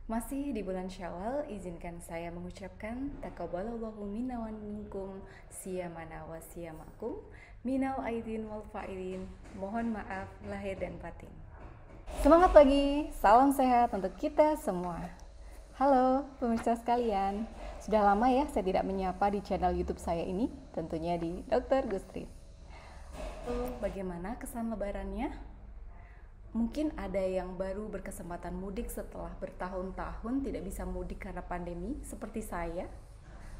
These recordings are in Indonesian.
Masih di bulan Syawal, izinkan saya mengucapkan taqabbalallahu minna wa minkum siyamana wa siyamakum minal aidin wal faidin. Mohon maaf lahir dan batin. Semangat pagi, salam sehat untuk kita semua. Halo pemirsa sekalian, sudah lama ya saya tidak menyapa di channel YouTube saya ini, tentunya di Dr. Gustri. Bagaimana kesan lebarannya? Mungkin ada yang baru berkesempatan mudik setelah bertahun-tahun tidak bisa mudik karena pandemi, seperti saya.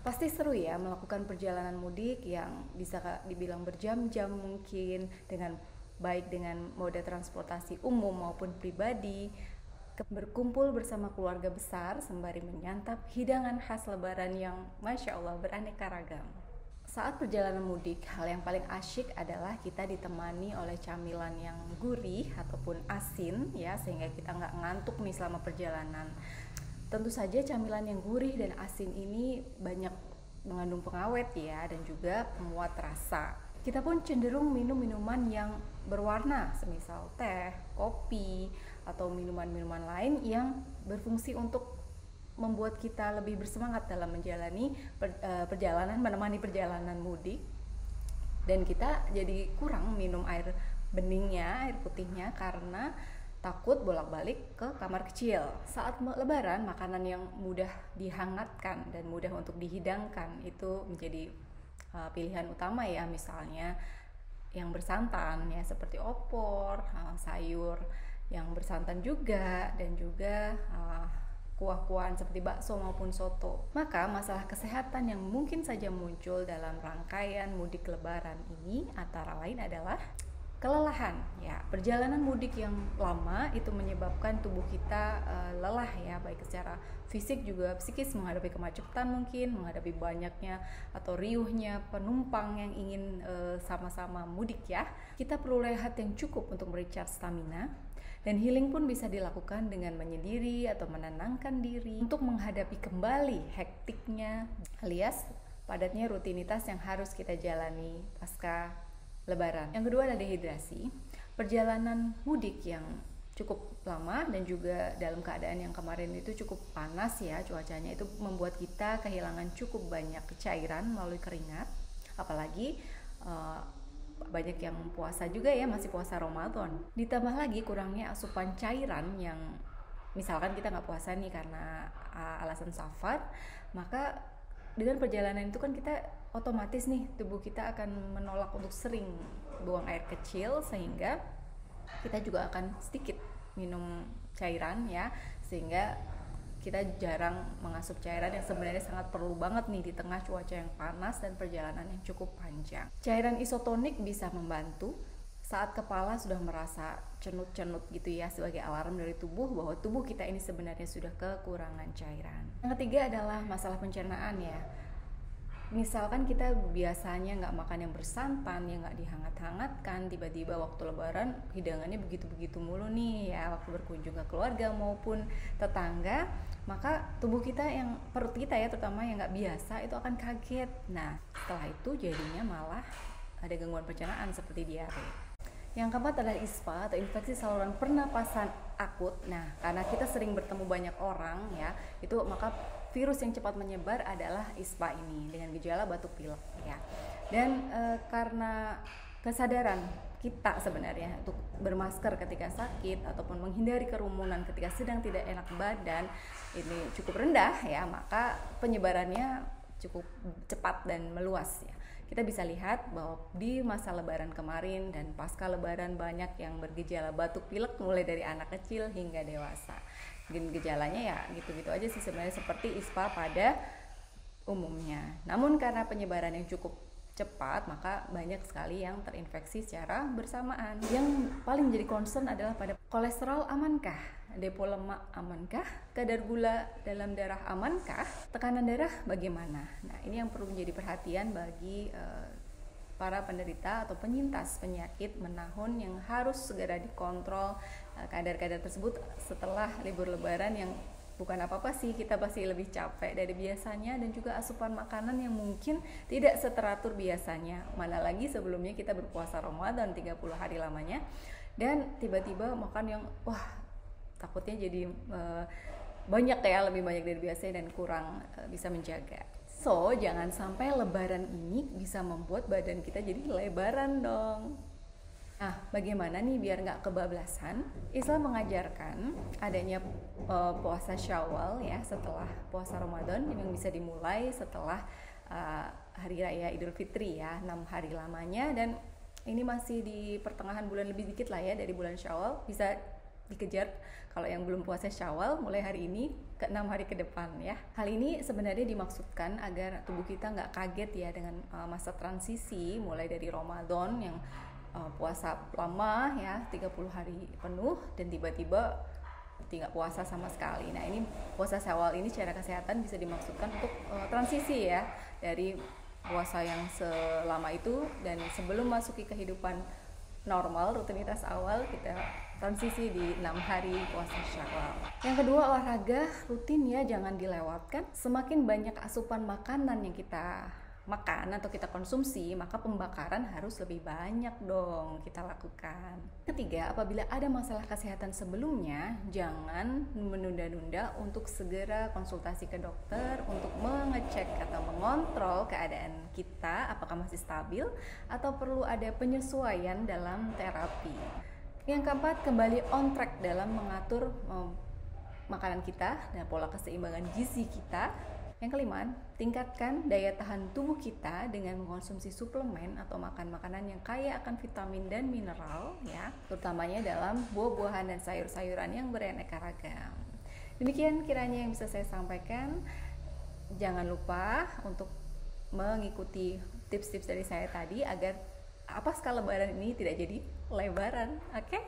Pasti seru ya melakukan perjalanan mudik yang bisa dibilang berjam-jam mungkin, baik dengan moda transportasi umum maupun pribadi, berkumpul bersama keluarga besar sembari menyantap hidangan khas lebaran yang Masya Allah beraneka ragam. Saat perjalanan mudik, hal yang paling asyik adalah kita ditemani oleh camilan yang gurih ataupun asin ya, sehingga kita nggak ngantuk nih selama perjalanan. Tentu saja camilan yang gurih dan asin ini banyak mengandung pengawet ya, dan juga penguat rasa. Kita pun cenderung minum minuman yang berwarna, semisal teh, kopi, atau minuman-minuman lain yang berfungsi untuk membuat kita lebih bersemangat dalam menjalani perjalanan, menemani perjalanan mudik. Dan kita jadi kurang minum air beningnya, air putihnya, karena takut bolak-balik ke kamar kecil. Saat lebaran, makanan yang mudah dihangatkan dan mudah untuk dihidangkan itu menjadi pilihan utama ya, misalnya yang bersantan ya, seperti opor, sayur yang bersantan juga, dan juga kuah-kuahan seperti bakso maupun soto. Maka masalah kesehatan yang mungkin saja muncul dalam rangkaian mudik lebaran ini antara lain adalah kelelahan ya. Perjalanan mudik yang lama itu menyebabkan tubuh kita lelah ya, baik secara fisik juga psikis, menghadapi kemacetan mungkin, menghadapi banyaknya atau riuhnya penumpang yang ingin sama-sama mudik ya. Kita perlu rehat yang cukup untuk merecharge stamina. Dan healing pun bisa dilakukan dengan menyendiri atau menenangkan diri untuk menghadapi kembali hektiknya alias padatnya rutinitas yang harus kita jalani pasca lebaran. Yang kedua ada dehidrasi. Perjalanan mudik yang cukup lama dan juga dalam keadaan yang kemarin itu cukup panas ya cuacanya, itu membuat kita kehilangan cukup banyak cairan melalui keringat. Apalagi banyak yang puasa juga ya, masih puasa Ramadan. Ditambah lagi kurangnya asupan cairan, yang misalkan kita nggak puasa nih karena alasan safar, maka dengan perjalanan itu kan kita otomatis nih tubuh kita akan menolak untuk sering buang air kecil, sehingga kita juga akan sedikit minum cairan ya, sehingga kita jarang mengasup cairan yang sebenarnya sangat perlu banget nih di tengah cuaca yang panas dan perjalanan yang cukup panjang. Cairan isotonik bisa membantu saat kepala sudah merasa cenut-cenut gitu ya, sebagai alarm dari tubuh bahwa tubuh kita ini sebenarnya sudah kekurangan cairan. Yang ketiga adalah masalah pencernaan ya. Misalkan kita biasanya nggak makan yang bersantan, yang nggak dihangat-hangatkan, tiba-tiba waktu lebaran hidangannya begitu-begitu mulu nih ya, waktu berkunjung ke keluarga maupun tetangga, maka tubuh kita, yang perut kita ya terutama, yang nggak biasa itu akan kaget. Nah setelah itu jadinya malah ada gangguan pencernaan seperti diare. Yang keempat adalah ISPA atau infeksi saluran pernapasan akut. Nah, karena kita sering bertemu banyak orang ya, itu maka virus yang cepat menyebar adalah ISPA ini dengan gejala batuk pilek ya. Dan karena kesadaran kita sebenarnya untuk bermasker ketika sakit ataupun menghindari kerumunan ketika sedang tidak enak badan ini cukup rendah ya, maka penyebarannya cukup cepat dan meluas ya. Kita bisa lihat bahwa di masa lebaran kemarin dan pasca lebaran banyak yang bergejala batuk pilek, mulai dari anak kecil hingga dewasa. Gejalanya ya gitu-gitu aja sih sebenarnya, seperti ISPA pada umumnya. Namun karena penyebaran yang cukup cepat, maka banyak sekali yang terinfeksi secara bersamaan. Yang paling menjadi concern adalah pada kolesterol amankah, depo lemak amankah, kadar gula dalam darah amankah, tekanan darah bagaimana. Nah ini yang perlu menjadi perhatian bagi para penderita atau penyintas penyakit menahun, yang harus segera dikontrol kadar-kadar tersebut setelah libur lebaran, yang bukan apa-apa sih, kita pasti lebih capek dari biasanya, dan juga asupan makanan yang mungkin tidak seteratur biasanya. Mana lagi sebelumnya kita berpuasa Ramadan 30 hari lamanya, dan tiba-tiba makan yang takutnya jadi banyak ya, lebih banyak dari biasanya dan kurang bisa menjaga. So, jangan sampai lebaran ini bisa membuat badan kita jadi lebaran dong. Nah, bagaimana nih biar nggak kebablasan? Islam mengajarkan adanya puasa Syawal ya setelah puasa Ramadan yang bisa dimulai setelah Hari Raya Idul Fitri ya, 6 hari lamanya, dan ini masih di pertengahan bulan, lebih dikit lah ya dari bulan Syawal, bisa dikejar kalau yang belum puasa Syawal mulai hari ini ke 6 hari ke depan ya. Hal ini sebenarnya dimaksudkan agar tubuh kita nggak kaget ya dengan masa transisi mulai dari Ramadan yang puasa lama ya 30 hari penuh dan tiba-tiba tidak puasa sama sekali. Nah, ini puasa Syawal ini secara kesehatan bisa dimaksudkan untuk transisi ya dari puasa yang selama itu, dan sebelum masuki kehidupan normal, rutinitas awal, kita transisi di 6 hari puasa Syawal. Yang kedua, olahraga rutin ya, jangan dilewatkan. Semakin banyak asupan makanan yang kita makan atau kita konsumsi, maka pembakaran harus lebih banyak dong kita lakukan. Ketiga, apabila ada masalah kesehatan sebelumnya, jangan menunda-nunda untuk segera konsultasi ke dokter untuk mengecek atau mengontrol keadaan kita apakah masih stabil atau perlu ada penyesuaian dalam terapi. Yang keempat, kembali on track dalam mengatur makanan kita dan pola keseimbangan gizi kita. Yang kelima, tingkatkan daya tahan tubuh kita dengan mengkonsumsi suplemen atau makan makanan yang kaya akan vitamin dan mineral ya, terutamanya dalam buah-buahan dan sayur-sayuran yang beraneka ragam. Demikian kiranya yang bisa saya sampaikan. Jangan lupa untuk mengikuti tips-tips dari saya tadi agar pasca lebaran ini tidak jadi lebaran, oke?